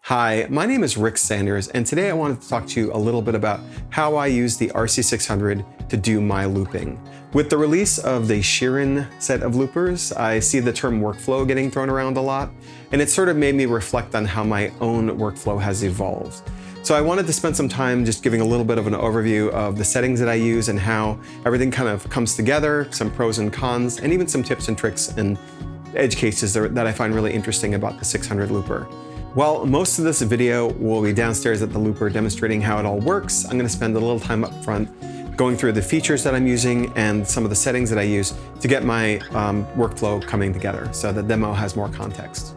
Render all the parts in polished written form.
Hi, my name is Rick Sanders, and today I wanted to talk to you a little bit about how I use the RC-600 to do my looping. With the release of the Sheeran set of loopers, I see the term workflow getting thrown around a lot, and it sort of made me reflect on how my own workflow has evolved. So I wanted to spend some time just giving a little bit of an overview of the settings that I use and how everything kind of comes together, some pros and cons, and even some tips and tricks and edge cases that I find really interesting about the 600 looper. While most of this video will be downstairs at the looper demonstrating how it all works, I'm going to spend a little time up front going through the features that I'm using and some of the settings that I use to get my workflow coming together so the demo has more context.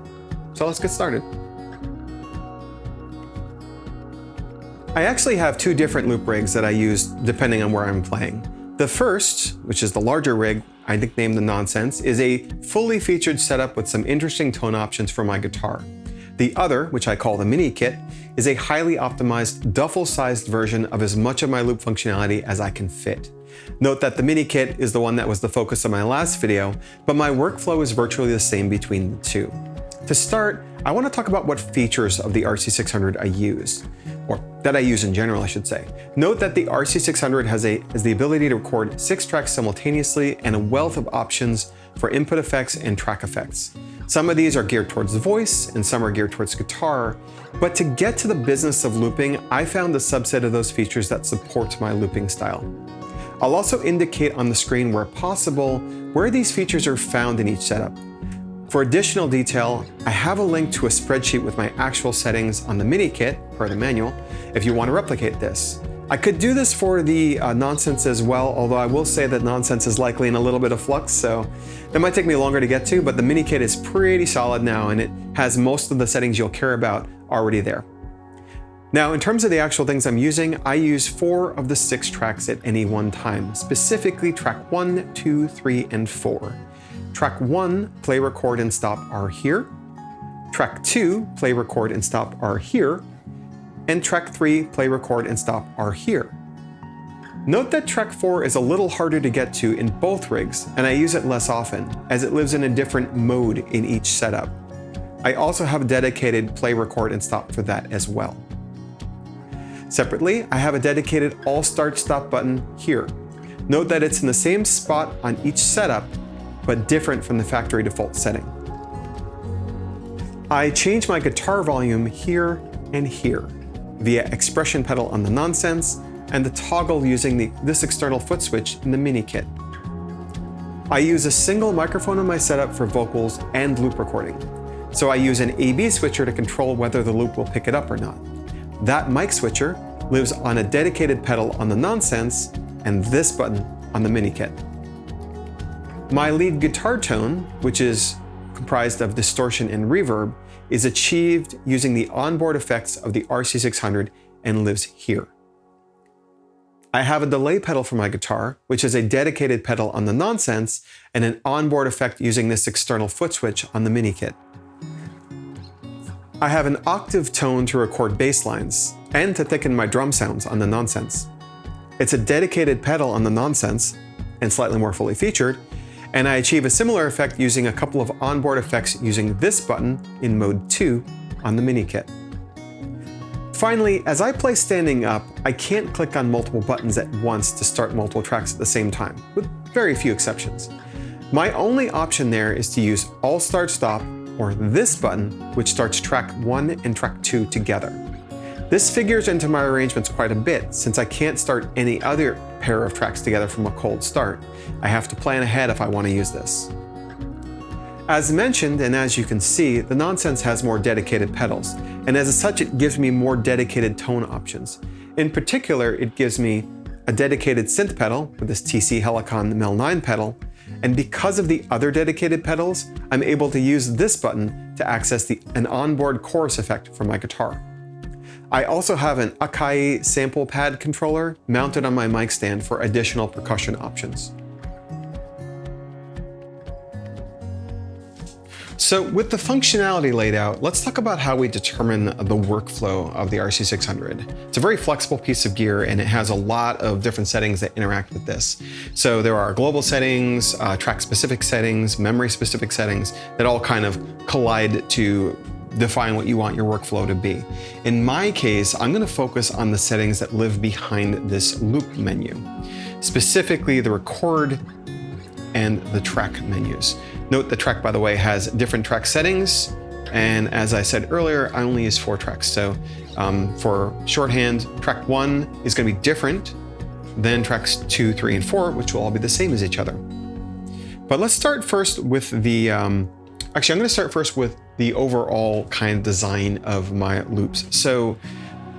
So let's get started. I actually have two different loop rigs that I use depending on where I'm playing. The first, which is the larger rig, I nicknamed the Nonsense, is a fully featured setup with some interesting tone options for my guitar. The other, which I call the mini kit, is a highly optimized duffel-sized version of as much of my loop functionality as I can fit. Note that the mini kit is the one that was the focus of my last video, but my workflow is virtually the same between the two. To start, I want to talk about what features of the RC-600 I use, or that I use in general, I should say. Note that the RC-600 has the ability to record 6 tracks simultaneously and a wealth of options for input effects and track effects. Some of these are geared towards the voice and some are geared towards guitar, but to get to the business of looping, I found a subset of those features that supports my looping style. I'll also indicate on the screen where possible where these features are found in each setup. For additional detail, I have a link to a spreadsheet with my actual settings on the mini kit, per the manual, if you want to replicate this. I could do this for the Nonsense as well, although I will say that Nonsense is likely in a little bit of flux, so that might take me longer to get to, but the mini kit is pretty solid now and it has most of the settings you'll care about already there. Now, in terms of the actual things I'm using, I use 4 of the 6 tracks at any one time, specifically track 1, 2, 3, and 4. Track 1, play, record, and stop are here. Track 2, play, record, and stop are here. And track 3, play, record, and stop are here. Note that track 4 is a little harder to get to in both rigs, and I use it less often, as it lives in a different mode in each setup. I also have a dedicated play, record, and stop for that as well. Separately, I have a dedicated all start stop button here. Note that it's in the same spot on each setup, but different from the factory default setting. I change my guitar volume here and here via expression pedal on the Nonsense and the toggle using this external foot switch in the mini kit. I use a single microphone in my setup for vocals and loop recording, so I use an AB switcher to control whether the loop will pick it up or not. That mic switcher lives on a dedicated pedal on the Nonsense and this button on the mini kit. My lead guitar tone, which is comprised of distortion and reverb, is achieved using the onboard effects of the RC-600 and lives here. I have a delay pedal for my guitar, which is a dedicated pedal on the Nonsense, and an onboard effect using this external foot switch on the mini kit. I have an octave tone to record bass lines and to thicken my drum sounds on the Nonsense. It's a dedicated pedal on the Nonsense, and slightly more fully featured, and I achieve a similar effect using a couple of onboard effects using this button in mode 2 on the mini kit. Finally, as I play standing up, I can't click on multiple buttons at once to start multiple tracks at the same time, with very few exceptions. My only option there is to use All Start Stop or this button, which starts track 1 and track 2 together. This figures into my arrangements quite a bit, since I can't start any other pair of tracks together from a cold start. I have to plan ahead if I want to use this. As mentioned, and as you can see, the Nonsense has more dedicated pedals, and as such it gives me more dedicated tone options. In particular, it gives me a dedicated synth pedal with this TC Helicon Mel 9 pedal, and because of the other dedicated pedals, I'm able to use this button to access an onboard chorus effect for my guitar. I also have an Akai sample pad controller mounted on my mic stand for additional percussion options. So with the functionality laid out, let's talk about how we determine the workflow of the RC-600. It's a very flexible piece of gear and it has a lot of different settings that interact with this. So there are global settings, track specific settings, memory specific settings that all kind of collide to define what you want your workflow to be. In my case, I'm going to focus on the settings that live behind this loop menu, specifically the record and the track menus. Note the track, by the way, has different track settings. And as I said earlier, I only use 4 tracks. So for shorthand, track 1 is going to be different than tracks 2, 3, and 4, which will all be the same as each other. But let's start first with the, actually, I'm going to start first with the overall kind of design of my loops. So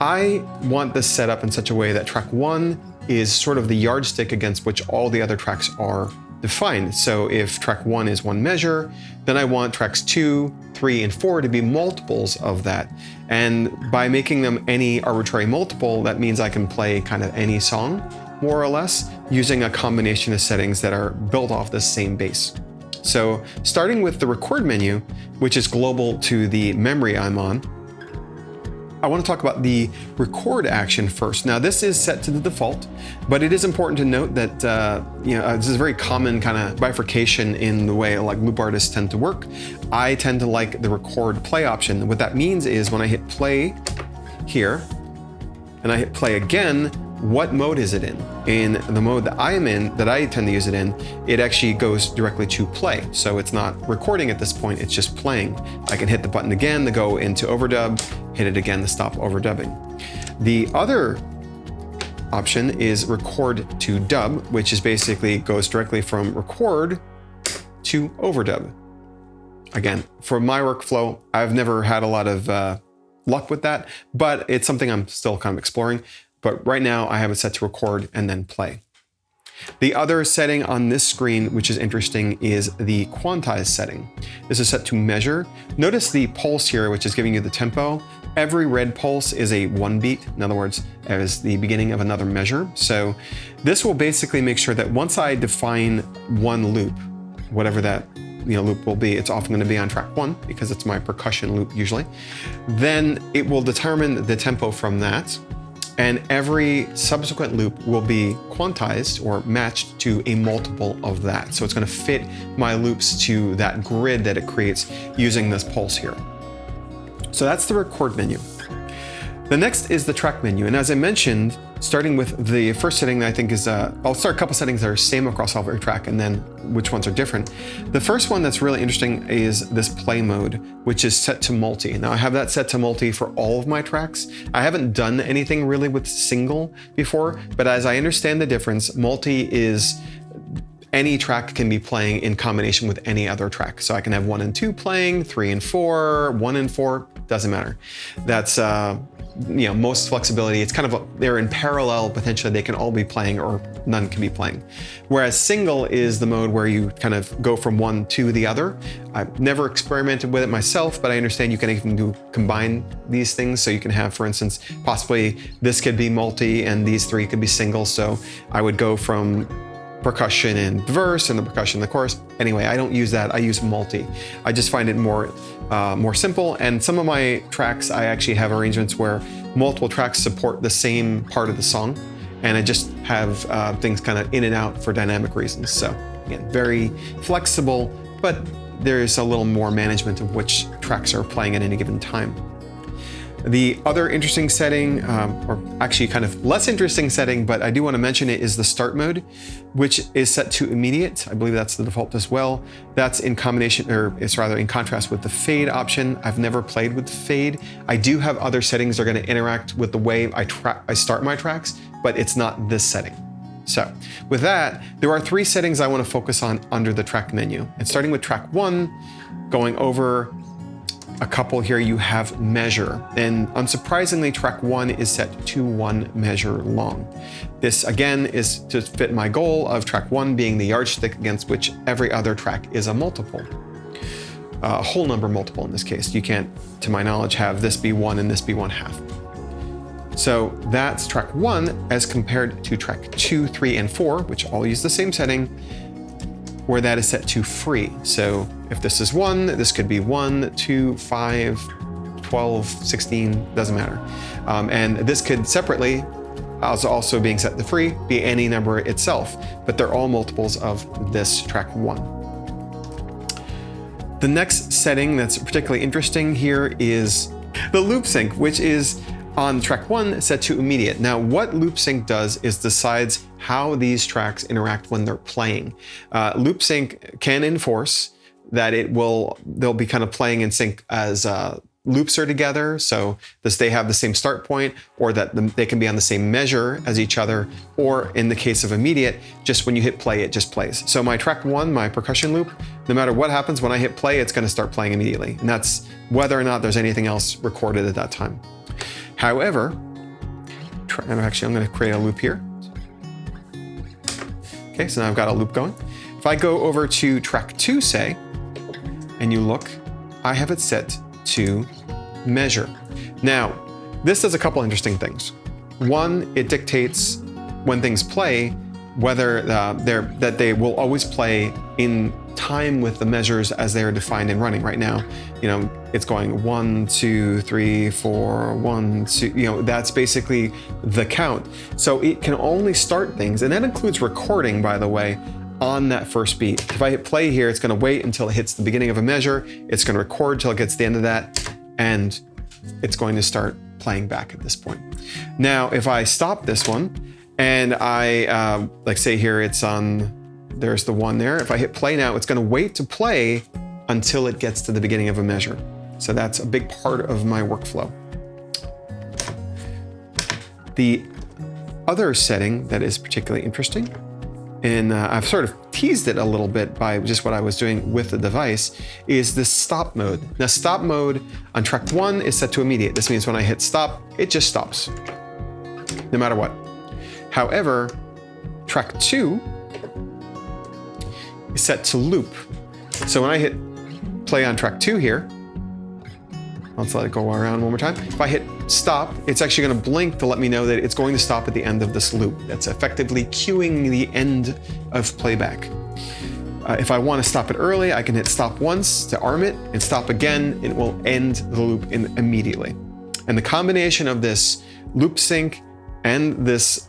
I want this set up in such a way that track 1 is sort of the yardstick against which all the other tracks are defined. So if track 1 is one measure, then I want tracks 2, 3, and 4 to be multiples of that. And by making them any arbitrary multiple, that means I can play kind of any song, more or less, using a combination of settings that are built off the same base. So starting with the record menu, which is global to the memory I'm on, I want to talk about the record action first. Now this is set to the default, but it is important to note that this is a very common kind of bifurcation in the way like loop artists tend to work. I tend to like the record play option. What that means is when I hit play here and I hit play again, what mode is it in? In the mode that I am in, that I tend to use it in, it actually goes directly to play. So it's not recording at this point, it's just playing. I can hit the button again to go into overdub, hit it again to stop overdubbing. The other option is record to dub, which is basically goes directly from record to overdub. Again, for my workflow, I've never had a lot of luck with that, but it's something I'm still kind of exploring. But right now I have it set to record and then play. The other setting on this screen, which is interesting, is the quantize setting. This is set to measure. Notice the pulse here, which is giving you the tempo. Every red pulse is a 1 beat. In other words, as the beginning of another measure. So this will basically make sure that once I define one loop, whatever that loop will be, it's often going to be on track 1 because it's my percussion loop usually. Then it will determine the tempo from that. And every subsequent loop will be quantized or matched to a multiple of that. So it's going to fit my loops to that grid that it creates using this pulse here. So that's the record menu. The next is the track menu. And as I mentioned, starting with the first setting that I think is, I'll start a couple settings that are same across every track and then which ones are different. The first one that's really interesting is this play mode, which is set to multi. Now I have that set to multi for all of my tracks. I haven't done anything really with single before, but as I understand the difference, multi is any track can be playing in combination with any other track. So I can have 1 and 2 playing, 3 and 4, 1 and 4, doesn't matter. That's most flexibility. It's kind of they're in parallel. Potentially they can all be playing or none can be playing. Whereas single is the mode where you kind of go from one to the other. I've never experimented with it myself, but I understand you can even combine these things. So you can have, for instance, possibly this could be multi and these 3 could be single. So I would go from percussion in the verse and the percussion in the chorus. Anyway, I don't use that. I use multi. I just find it more simple. And some of my tracks, I actually have arrangements where multiple tracks support the same part of the song. And I just have things kind of in and out for dynamic reasons. So again, very flexible, but there's a little more management of which tracks are playing at any given time. The other interesting setting, or actually kind of less interesting setting, but I do want to mention it, is the start mode, which is set to immediate. I believe that's the default as well. That's in combination, or it's rather in contrast with the fade option. I've never played with the fade. I do have other settings that are going to interact with the way I start my tracks, but it's not this setting. So with that, there are 3 settings I want to focus on under the track menu. And starting with track 1, going over a couple here, you have measure. And unsurprisingly, track 1 is set to 1 measure long. This again is to fit my goal of track 1 being the yardstick against which every other track is a multiple. A whole number multiple in this case. You can't, to my knowledge, have this be 1 and this be 1/2. So that's track 1 as compared to track 2, 3, and 4, which all use the same setting, where that is set to free. So if this is 1, this could be 1, 2, 5, 12, 16, doesn't matter. And this could separately, as also being set to free, be any number itself, but they're all multiples of this track 1. The next setting that's particularly interesting here is the loop sync, which is on track 1 set to immediate. Now, what loop sync does is decides how these tracks interact when they're playing. Loop sync can enforce that they'll be kind of playing in sync as loops are together, so they have the same start point, or that they can be on the same measure as each other, or in the case of immediate, just when you hit play, it just plays. So my track 1, my percussion loop, no matter what happens when I hit play, it's going to start playing immediately, and that's whether or not there's anything else recorded at that time. However, I'm going to create a loop here. Okay, so now I've got a loop going. If I go over to track 2, say, and you look, I have it set to measure. Now, this does a couple interesting things. One, it dictates when things play, whether that they will always play in time with the measures as they are defined and running. Right now, it's going 1, 2, 3, 4, 1, 2, that's basically the count. So it can only start things, and that includes recording, by the way, on that first beat. If I hit play here, it's going to wait until it hits the beginning of a measure. It's going to record till it gets to the end of that, and it's going to start playing back at this point. Now, if I stop this one and I, like say here, there's the 1 there. If I hit play now, it's going to wait to play until it gets to the beginning of a measure. So that's a big part of my workflow. The other setting that is particularly interesting, and I've sort of teased it a little bit by just what I was doing with the device, is the stop mode. Now, stop mode on track 1 is set to immediate. This means when I hit stop, it just stops, no matter what. However, track 2 is set to loop. So when I hit play on track 2 here, let's let it go around one more time. If I hit stop, it's actually going to blink to let me know that it's going to stop at the end of this loop. That's effectively cueing the end of playback. If I want to stop it early, I can hit stop once to arm it and stop again. It will end the loop immediately. And the combination of this loop sync and this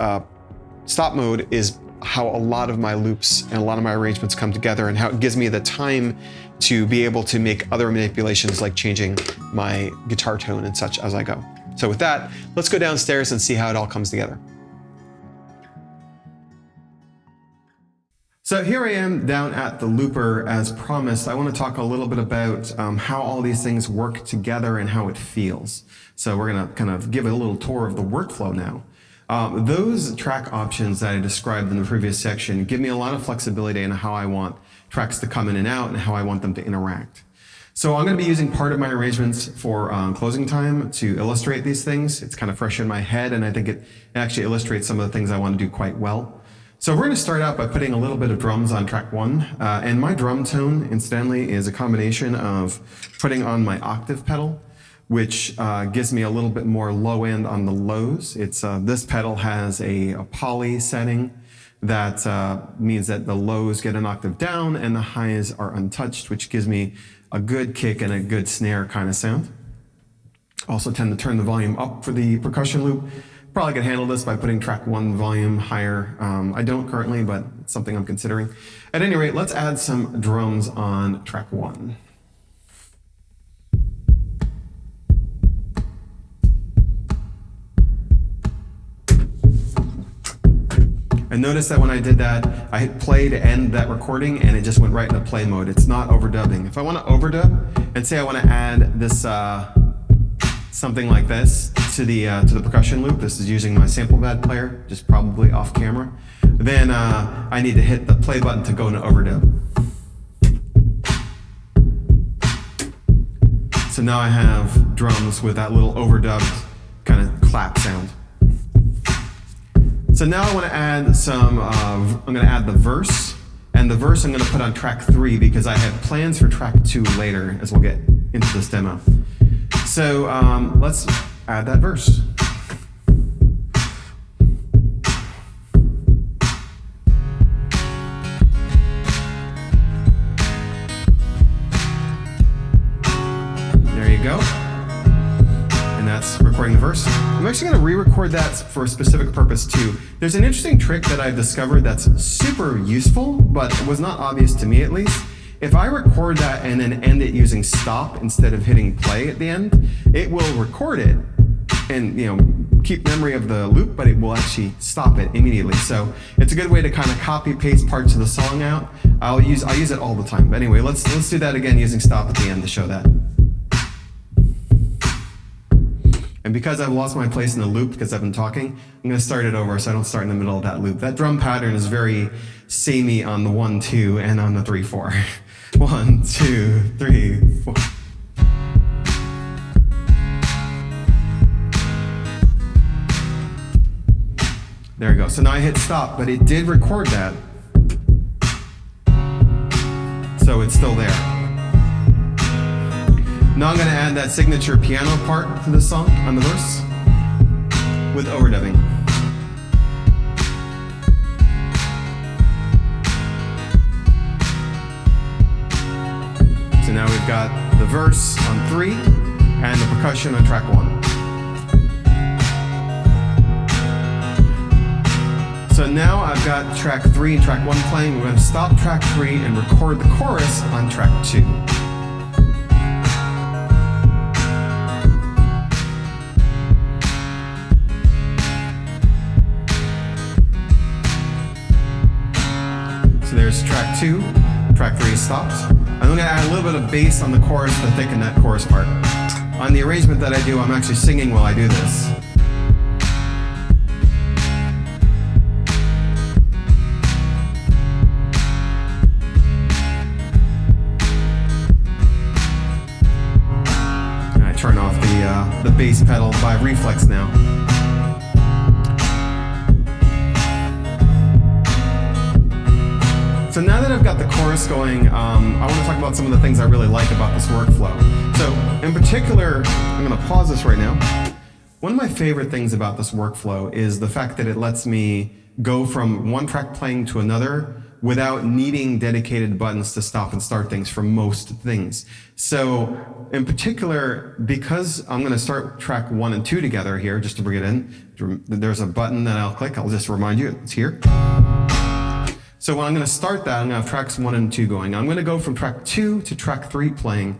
stop mode is how a lot of my loops and a lot of my arrangements come together, and how it gives me the time to be able to make other manipulations like changing my guitar tone and such as I go. So with that, let's go downstairs and see how it all comes together. So here I am down at the looper as promised. I want to talk a little bit about how all these things work together and how it feels. So we're going to kind of give a little tour of the workflow now. Those track options that I described in the previous section give me a lot of flexibility in how I want tracks to come in and out and how I want them to interact. So I'm going to be using part of my arrangements for closing time to illustrate these things. It's kind of fresh in my head, and I think it actually illustrates some of the things I want to do quite well. So we're going to start out by putting a little bit of drums on track 1. And my drum tone, incidentally, is a combination of putting on my octave pedal, which gives me a little bit more low end on the lows. This pedal has a poly setting that means that the lows get an octave down and the highs are untouched, which gives me a good kick and a good snare kind of sound. Also tend to turn the volume up for the percussion loop. Probably could handle this by putting track 1 volume higher. I don't currently, but it's something I'm considering. At any rate, let's add some drums on track 1. And notice that when I did that, I hit play to end that recording and it just went right into play mode. It's not overdubbing. If I want to overdub and say I want to add this something like this to the percussion loop, this is using my sample pad player, just probably off camera, then I need to hit the play button to go into overdub. So now I have drums with that little overdubbed kind of clap sound. So now I want to add I'm going to add the verse, and the verse I'm going to put on track 3 because I have plans for track 2 later as we'll get into this demo. So let's add that verse. There you go. And that's recording the verse. I'm actually going to re-record that for a specific purpose too. There's an interesting trick that I've discovered that's super useful, but was not obvious to me at least, If I record that and then end it using stop instead of hitting play at the end, it will record it and keep memory of the loop, but it will actually stop it immediately. So it's a good way to kind of copy paste parts of the song out. I use it all the time. But anyway, let's do that again using stop at the end to show that. And because I've lost my place in the loop because I've been talking, I'm going to start it over so I don't start in the middle of that loop. That drum pattern is very samey on the 1-2 and on the 3-4. 1, 2, 3, 4. There we go. So now I hit stop, but it did record that. So it's still there. Now I'm going to add that signature piano part to the song on the verse with overdubbing. So now we've got the verse on 3 and the percussion on track 1. So now I've got track 3 and track 1 playing. We're going to stop track 3 and record the chorus on track 2. So there's track 2, track 3 is stopped. I'm going to add a little bit of bass on the chorus to thicken that chorus part. On the arrangement that I do, I'm actually singing while I do this. Turn off the bass pedal by reflex now. So now that I've got the chorus going, I want to talk about some of the things I really like about this workflow. So in particular, I'm going to pause this right now. One of my favorite things about this workflow is the fact that it lets me go from one track playing to another without needing dedicated buttons to stop and start things for most things. So in particular, because I'm going to start track 1 and 2 together here, just to bring it in, there's a button that I'll click. I'll just remind you, it's here. So when I'm going to start that, I'm going to have tracks 1 and 2 going. I'm going to go from track 2 to track 3 playing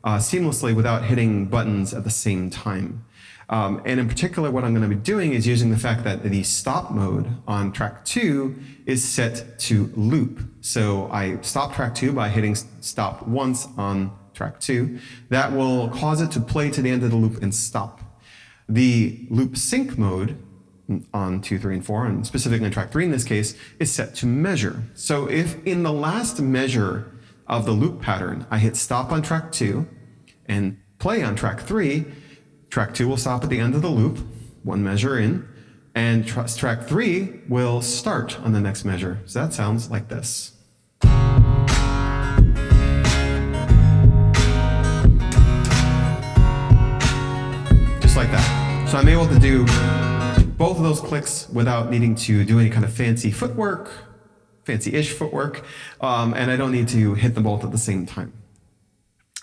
seamlessly without hitting buttons at the same time. And in particular, what I'm going to be doing is using the fact that the stop mode on track 2 is set to loop. So I stop track 2 by hitting stop once on track 2. That will cause it to play to the end of the loop and stop. The loop sync mode on 2, 3, and 4, and specifically on track 3 in this case, is set to measure. So if in the last measure of the loop pattern, I hit stop on track 2 and play on track 3, track 2 will stop at the end of the loop, one measure in, and track 3 will start on the next measure. So that sounds like this. Just like that. So I'm able to do both of those clicks without needing to do any kind of fancy footwork, fancy-ish footwork, and I don't need to hit them both at the same time.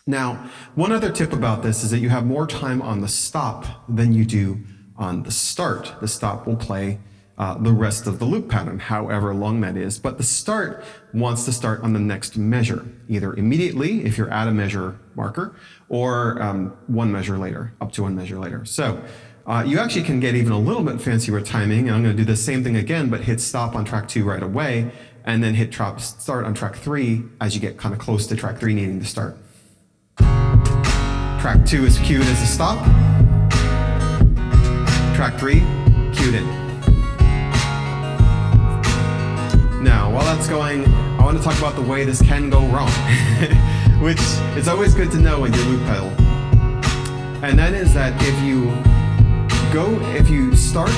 Now, one other tip about this is that you have more time on the stop than you do on the start. The stop will play the rest of the loop pattern, however long that is, but the start wants to start on the next measure, either immediately if you're at a measure marker, or one measure later, up to one measure later. So you actually can get even a little bit fancy with timing, and I'm going to do the same thing again, but hit stop on track 2 right away, and then hit start on track 3 as you get kind of close to track 3 needing to start. Track 2 is cued as a stop. Track 3, cued in. Now, while that's going, I want to talk about the way this can go wrong, which is always good to know when you loop pedal. And that is that if you start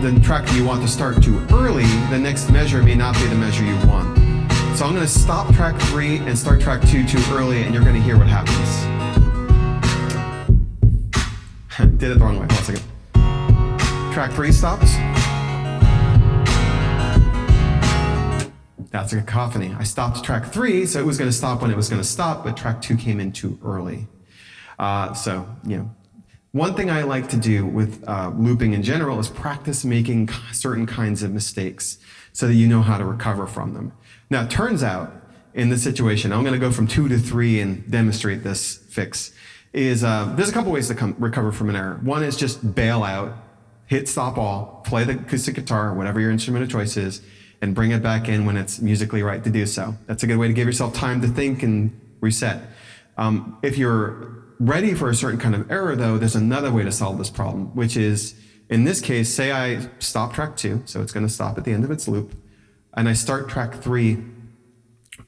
the track that you want to start too early, the next measure may not be the measure you want. So I'm going to stop track 3 and start track 2 too early, and you're going to hear what happens. Did it the wrong way. Hold on a second. Track 3 stops. That's a cacophony. I stopped track 3, so it was going to stop when it was going to stop, but track 2 came in too early. One thing I like to do with looping in general is practice making certain kinds of mistakes so that you know how to recover from them. Now, it turns out in this situation, I'm going to go from 2 to 3 and demonstrate this fix, is there's a couple ways to recover from an error. One is just bail out, hit stop all, play the acoustic guitar, whatever your instrument of choice is, and bring it back in when it's musically right to do so. That's a good way to give yourself time to think and reset. If you're ready for a certain kind of error, though, there's another way to solve this problem, which is, in this case, say I stop track 2, so it's going to stop at the end of its loop, and I start track 3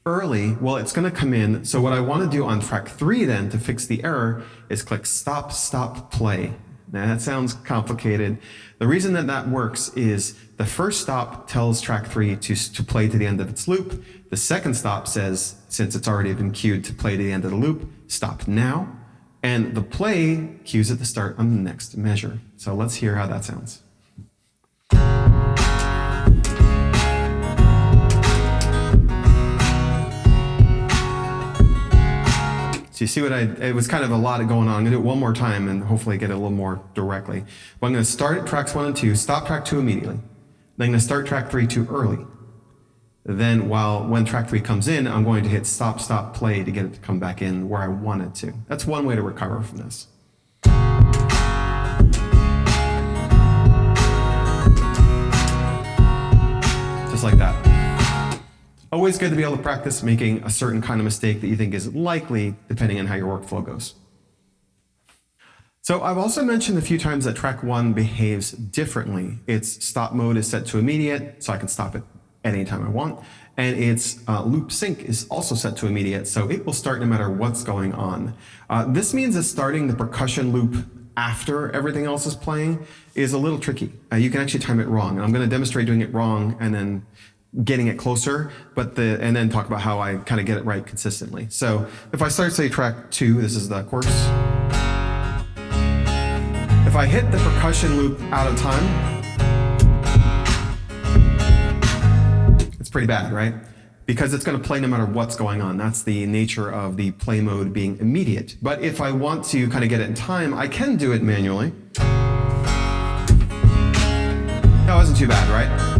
early. Well, it's going to come in. So what I want to do on track 3 then to fix the error is click stop, stop, play. Now that sounds complicated. The reason that that works is the first stop tells track 3 to play to the end of its loop. The second stop says, since it's already been cued to play to the end of the loop, stop now. And the play cues it to start on the next measure. So let's hear how that sounds. So you see what it was kind of a lot going on. I'm going to do it one more time and hopefully get it a little more directly. But I'm going to start at tracks 1 and 2, stop track 2 immediately. Then I'm going to start track 3 too early. Then when track 3 comes in, I'm going to hit stop, stop, play to get it to come back in where I want it to. That's one way to recover from this. Just like that. Always good to be able to practice making a certain kind of mistake that you think is likely, depending on how your workflow goes. So I've also mentioned a few times that track 1 behaves differently. Its stop mode is set to immediate, so I can stop it any time I want. And its loop sync is also set to immediate, so it will start no matter what's going on. This means that starting the percussion loop after everything else is playing is a little tricky. You can actually time it wrong. And I'm going to demonstrate doing it wrong and then getting it closer, and then talk about how I kind of get it right consistently. So if I start, say, track 2, this is the chorus. If I hit the percussion loop out of time, it's pretty bad, right? Because it's going to play no matter what's going on. That's the nature of the play mode being immediate. But if I want to kind of get it in time, I can do it manually. That wasn't too bad, right?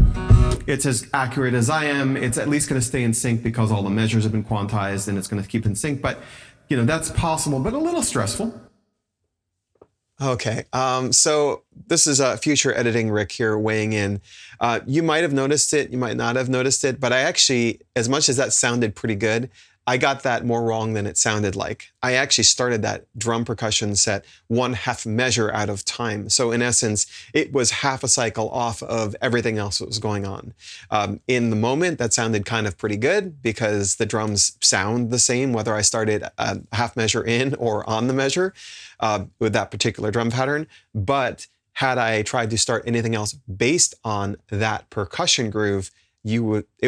It's as accurate as I am. It's at least going to stay in sync because all the measures have been quantized and it's going to keep in sync. But, that's possible, but a little stressful. Okay, so this is future editing Rick here weighing in. You might have noticed it, you might not have noticed it, but I actually, as much as that sounded pretty good, I got that more wrong than it sounded like. I actually started that drum percussion set 1/2 measure out of time. So in essence, it was half a cycle off of everything else that was going on. In the moment, that sounded kind of pretty good because the drums sound the same, whether I started a half measure in or on the measure with that particular drum pattern. But had I tried to start anything else based on that percussion groove, it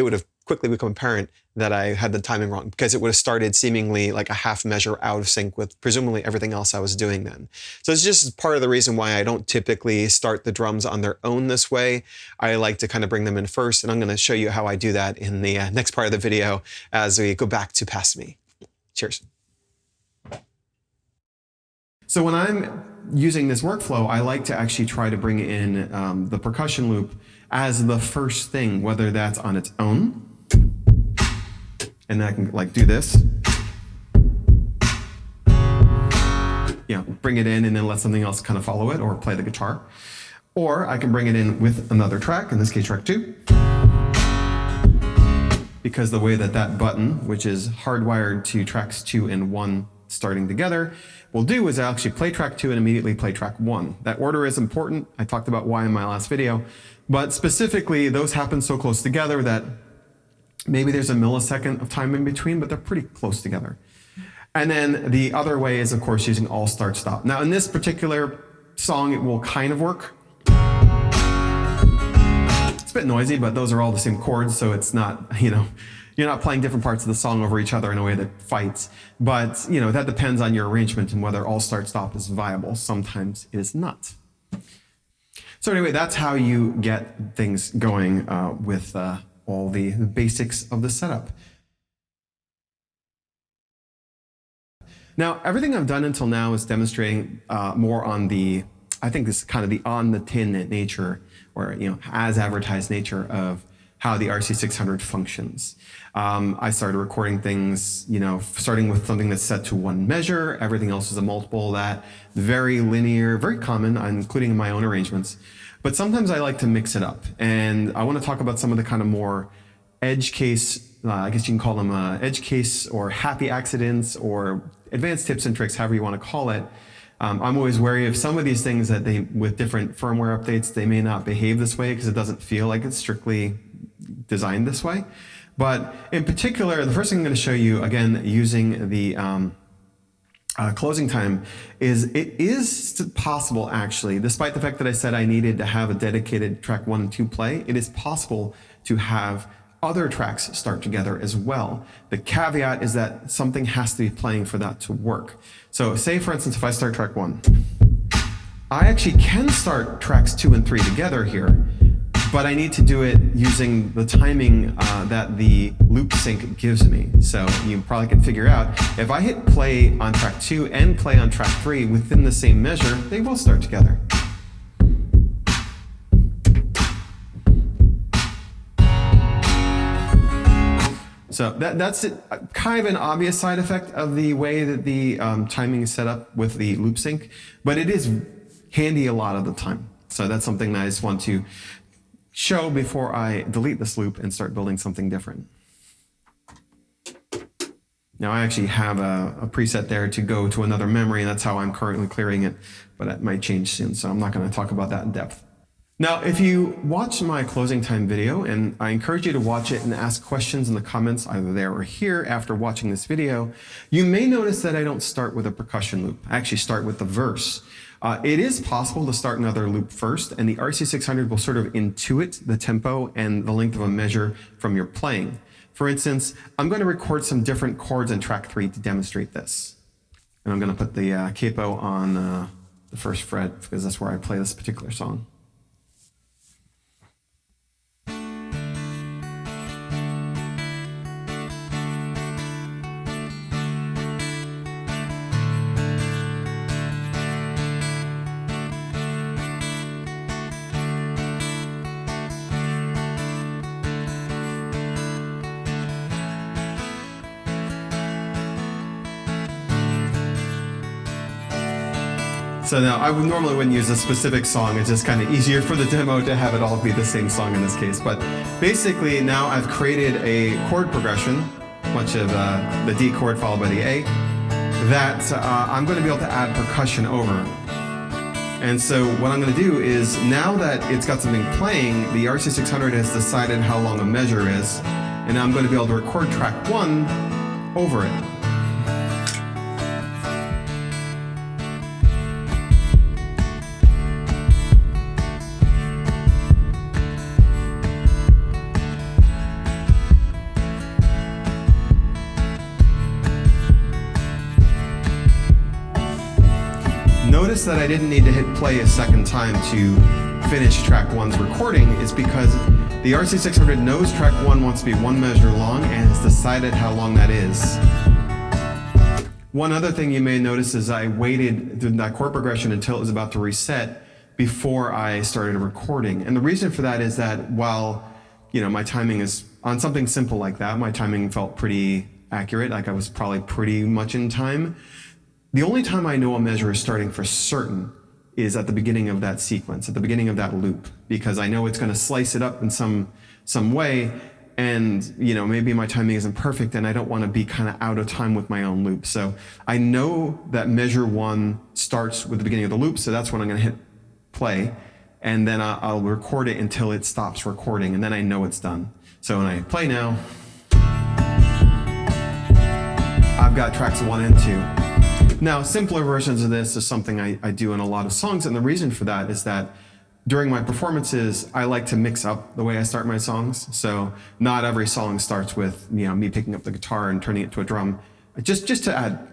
would have quickly become apparent that I had the timing wrong because it would have started seemingly like a half measure out of sync with presumably everything else I was doing then. So it's just part of the reason why I don't typically start the drums on their own this way. I like to kind of bring them in first, and I'm going to show you how I do that in the next part of the video as we go back to Past Me. Cheers. So when I'm using this workflow, I like to actually try to bring in the percussion loop as the first thing, whether that's on its own, and I can like do this, bring it in and then let something else kind of follow it or play the guitar. Or I can bring it in with another track, in this case track 2, because the way that button, which is hardwired to tracks 2 and 1 starting together, will do is actually play track 2 and immediately play track 1. That order is important. I talked about why in my last video, but specifically those happen so close together that maybe there's a millisecond of time in between, but they're pretty close together. And then the other way is, of course, using all start stop. Now in this particular song, it will kind of work. It's a bit noisy, but those are all the same chords, so it's not, you're not playing different parts of the song over each other in a way that fights. But, that depends on your arrangement and whether all start stop is viable. Sometimes it is not. So anyway, that's how you get things going with all the basics of the setup. Now, everything I've done until now is demonstrating more on I think this is kind of the on the tin nature, or as advertised nature of how the RC-600 functions. I started recording things, starting with something that's set to one measure. Everything else is a multiple of that. Very linear, very common, including in my own arrangements. But sometimes I like to mix it up. And I want to talk about some of the kind of more edge case, I guess you can call them edge case or happy accidents or advanced tips and tricks, however you want to call it. I'm always wary of some of these things that with different firmware updates, they may not behave this way because it doesn't feel like it's strictly designed this way. But in particular, the first thing I'm going to show you, again, using the closing time, is it is possible, actually, despite the fact that I said I needed to have a dedicated track 1 and 2 play, it is possible to have other tracks start together as well. The caveat is that something has to be playing for that to work. So say, for instance, if I start track 1, I actually can start tracks 2 and 3 together here, but I need to do it using the timing that the loop sync gives me. So you probably can figure out, if I hit play on track 2 and play on track 3 within the same measure, they will start together. So that's kind of an obvious side effect of the way that the timing is set up with the loop sync, but it is handy a lot of the time. So that's something that I just want to show before I delete this loop and start building something different. Now I actually have a preset there to go to another memory, and that's how I'm currently clearing it, but that might change soon, so I'm not going to talk about that in depth. Now, if you watched my closing time video, and I encourage you to watch it and ask questions in the comments either there or here after watching this video, you may notice that I don't start with a percussion loop. I actually start with the verse. It is possible to start another loop first, and the RC-600 will sort of intuit the tempo and the length of a measure from your playing. For instance, I'm going to record some different chords in track 3 to demonstrate this. And I'm going to put the capo on the first fret because that's where I play this particular song. So now, I normally wouldn't use a specific song. It's just kind of easier for the demo to have it all be the same song in this case. But basically, now I've created a chord progression, much of the D chord followed by the A, that I'm going to be able to add percussion over. And so what I'm going to do is, now that it's got something playing, the RC-600 has decided how long a measure is, and I'm going to be able to record track 1 over it. Notice that I didn't need to hit play a second time to finish track 1's recording is because the RC-600 knows track 1 wants to be 1 measure long and has decided how long that is. One other thing you may notice is I waited through that chord progression until it was about to reset before I started recording. And the reason for that is that while my timing is on something simple like that, my timing felt pretty accurate, like I was probably pretty much in time. The only time I know a measure is starting for certain is at the beginning of that sequence, at the beginning of that loop, because I know it's going to slice it up in some way, and maybe my timing isn't perfect, and I don't want to be kind of out of time with my own loop. So I know that measure 1 starts with the beginning of the loop, so that's when I'm going to hit play, and then I'll record it until it stops recording, and then I know it's done. So when I play now, I've got tracks 1 and 2. Now, simpler versions of this is something I do in a lot of songs, and the reason for that is that during my performances, I like to mix up the way I start my songs. So not every song starts with me picking up the guitar and turning it to a drum, just to add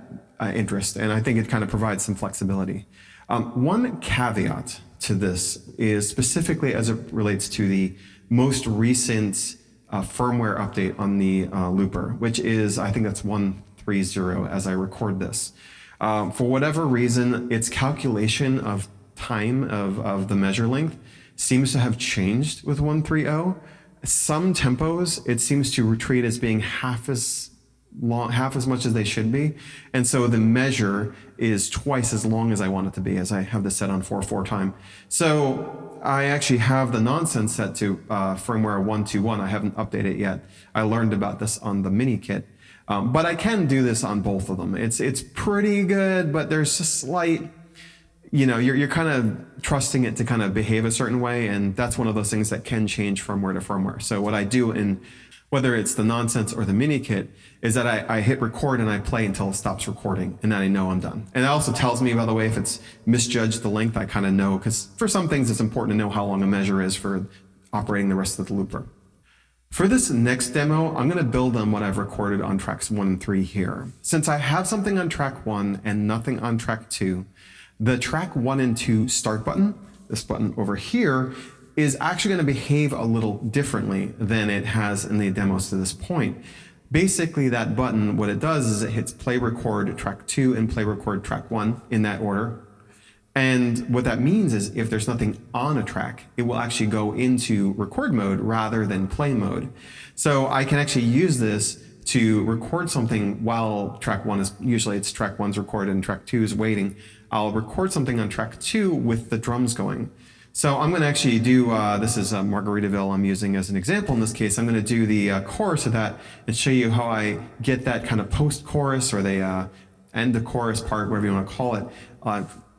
interest, and I think it kind of provides some flexibility. One caveat to this is specifically as it relates to the most recent firmware update on the looper, which is, I think that's 1.30 as I record this. For whatever reason, its calculation of time of the measure length seems to have changed with 1.30. some tempos, it seems to retreat as being half as much as they should be. And so the measure is twice as long as I want it to be, as I have this set on 4/4 time. So I actually have the nonsense set to firmware 121. I haven't updated it yet. I learned about this on the mini kit. But I can do this on both of them. It's pretty good, but there's a slight, you're kind of trusting it to kind of behave a certain way, and that's one of those things that can change firmware to firmware. So what I do in, whether it's the nonsense or the mini kit, is that I hit record and I play until it stops recording, and then I know I'm done. And it also tells me, by the way, if it's misjudged the length, I kind of know, because for some things it's important to know how long a measure is for operating the rest of the looper. For this next demo, I'm going to build on what I've recorded on tracks 1 and 3 here. Since I have something on track 1 and nothing on track 2, the track 1 and 2 start button, this button over here, is actually going to behave a little differently than it has in the demos to this point. Basically, that button, what it does is it hits play record track 2 and play record track 1 in that order. And what that means is if there's nothing on a track, it will actually go into record mode rather than play mode. So I can actually use this to record something while track 1 is, usually it's track 1's recorded and track 2 is waiting. I'll record something on track 2 with the drums going. So I'm going to actually do, this is Margaritaville I'm using as an example in this case. I'm going to do the chorus of that and show you how I get that kind of post-chorus or the end the chorus part, whatever you want to call it,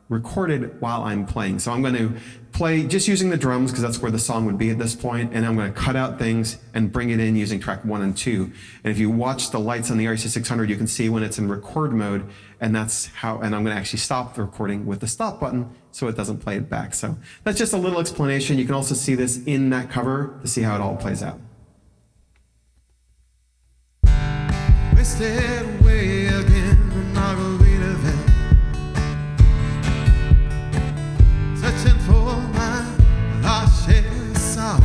recorded while I'm playing. So I'm going to play just using the drums because that's where the song would be at this point, and I'm going to cut out things and bring it in using track 1 and 2. And if you watch the lights on the RC-600, you can see when it's in record mode, and that's how, and I'm going to actually stop the recording with the stop button so it doesn't play it back. So that's just a little explanation. You can also see this in that cover to see how it all plays out. Wasted away again in Margaritaville, searching for my lost shared soul.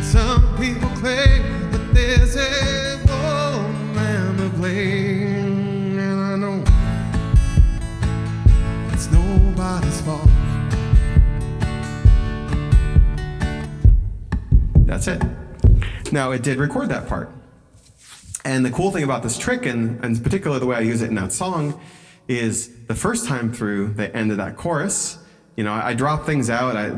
Some people claim that there's a woman to blame, and I know it's nobody's fault. That's it. Now, it did record that part. And the cool thing about this trick, and particularly the way I use it in that song, is the first time through the end of that chorus, I drop things out. I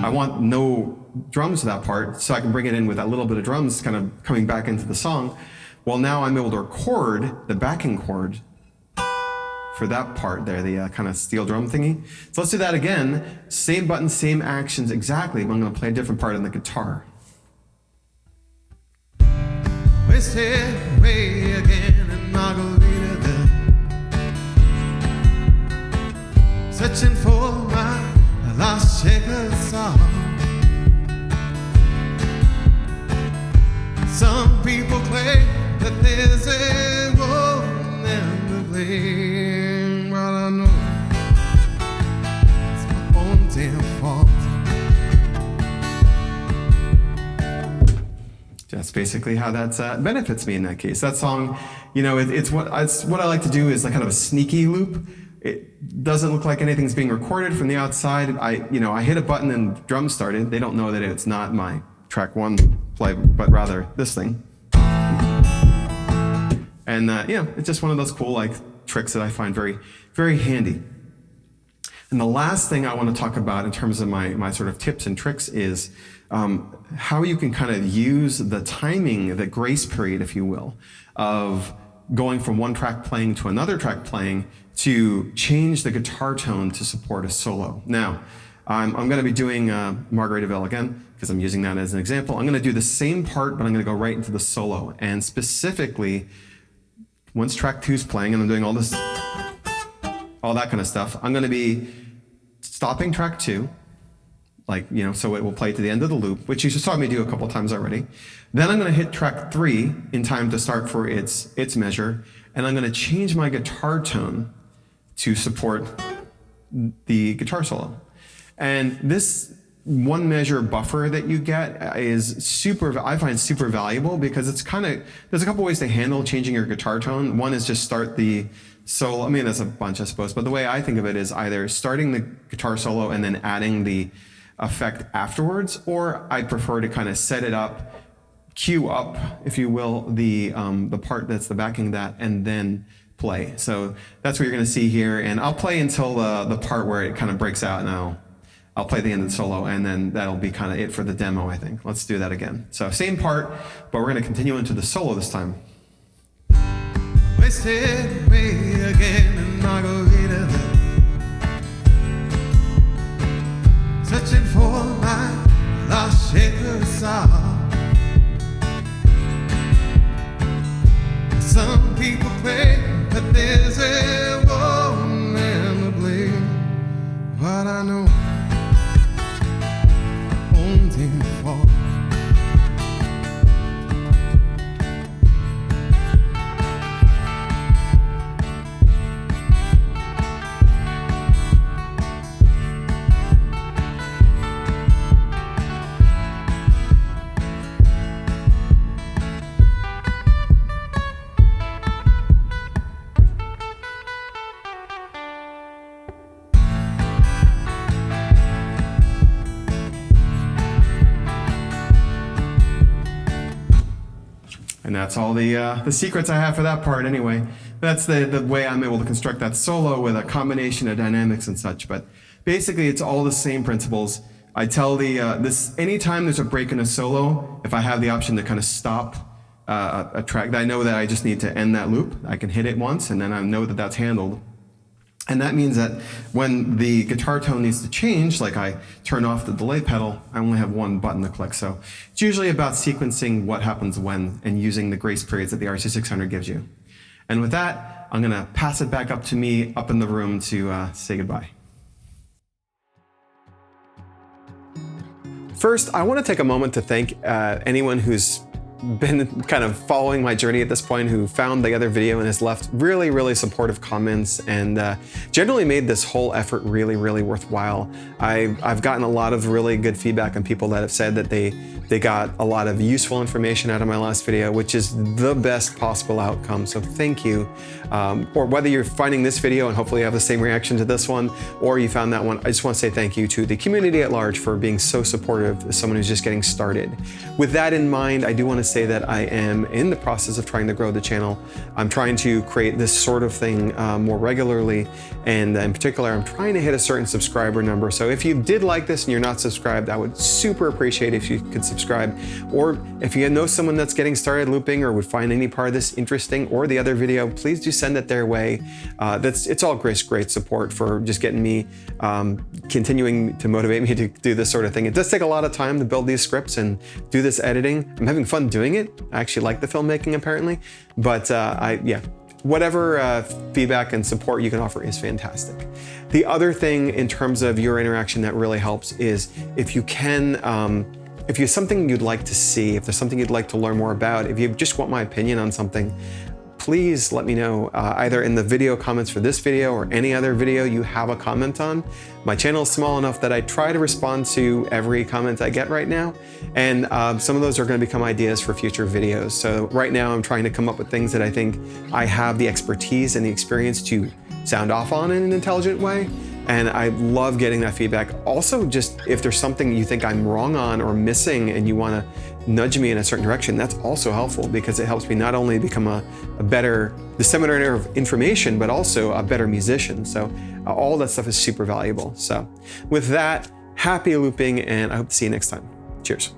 want no drums to that part, so I can bring it in with that little bit of drums kind of coming back into the song. Well, now I'm able to record the backing chord for that part there, the kind of steel drum thingy. So let's do that again. Same button, same actions exactly, but I'm going to play a different part on the guitar. Wasted away again in Margaritaville, searching for my lost shaker song. Some people claim that there's a woman to blame, but I know it's my own damn fault. That's basically how that benefits me in that case. That song, it's what I like to do is like kind of a sneaky loop. It doesn't look like anything's being recorded from the outside. I hit a button and drums started. They don't know that it's not my track 1 play, but rather this thing. And it's just one of those cool tricks that I find very, very handy. And the last thing I want to talk about in terms of my sort of tips and tricks is how you can kind of use the timing, the grace period, if you will, of going from one track playing to another track playing to change the guitar tone to support a solo. Now, I'm going to be doing Margaritaville again because I'm using that as an example. I'm going to do the same part, but I'm going to go right into the solo. And specifically, once track 2 is playing and I'm doing all that kind of stuff, I'm going to be stopping track 2, so it will play to the end of the loop, which you just saw me do a couple times already. Then I'm going to hit track 3 in time to start for its measure, and I'm going to change my guitar tone to support the guitar solo. And this one measure buffer that you get is I find super valuable because there's a couple ways to handle changing your guitar tone. One is just start the solo. I mean, there's a bunch, I suppose, but the way I think of it is either starting the guitar solo and then adding the effect afterwards, or I prefer to kind of set it up, cue up, if you will, the part that's the backing of that, and then play. So that's what you're going to see here, and I'll play until the part where it kind of breaks out, and I'll play the end of the solo, and then that'll be kind of it for the demo, I think. Let's do that again. So same part, but we're going to continue into the solo this time. Wasted me again in Margaritaville, searching for my lost shaker soul. Some people claim that there's a woman to blame, but I know only for And that's all the secrets I have for that part anyway. That's the way I'm able to construct that solo with a combination of dynamics and such. But basically it's all the same principles. I tell anytime there's a break in a solo, if I have the option to kind of stop a track, I know that I just need to end that loop. I can hit it once and then I know that that's handled. And that means that when the guitar tone needs to change, like I turn off the delay pedal, I only have one button to click. So it's usually about sequencing what happens when and using the grace periods that the RC-600 gives you. And with that, I'm going to pass it back up to me up in the room to say goodbye. First, I want to take a moment to thank anyone who's been kind of following my journey at this point, who found the other video and has left really, really supportive comments and generally made this whole effort really, really worthwhile. I've gotten a lot of really good feedback on people that have said that they got a lot of useful information out of my last video, which is the best possible outcome. So thank you. Or whether you're finding this video and hopefully you have the same reaction to this one, or you found that one, I just want to say thank you to the community at large for being so supportive as someone who's just getting started. With that in mind, I do want to say that I am in the process of trying to grow the channel. I'm trying to create this sort of thing more regularly, and in particular, I'm trying to hit a certain subscriber number. So if you did like this and you're not subscribed, I would super appreciate if you could subscribe. Or if you know someone that's getting started looping or would find any part of this interesting or the other video, please do send it their way. It's all great support for just getting me, continuing to motivate me to do this sort of thing. It does take a lot of time to build these scripts and do this editing. I'm having fun doing it. I actually like the filmmaking apparently, but yeah, whatever feedback and support you can offer is fantastic. The other thing in terms of your interaction that really helps is if you can, if you have something you'd like to see, if there's something you'd like to learn more about, if you just want my opinion on something, please let me know either in the video comments for this video or any other video you have a comment on. My channel is small enough that I try to respond to every comment I get right now, and some of those are going to become ideas for future videos. So right now I'm trying to come up with things that I think I have the expertise and the experience to sound off on in an intelligent way. And I love getting that feedback. Also, just if there's something you think I'm wrong on or missing and you want to nudge me in a certain direction, that's also helpful because it helps me not only become a better disseminator of information, but also a better musician. So all that stuff is super valuable. So with that, happy looping, and I hope to see you next time. Cheers.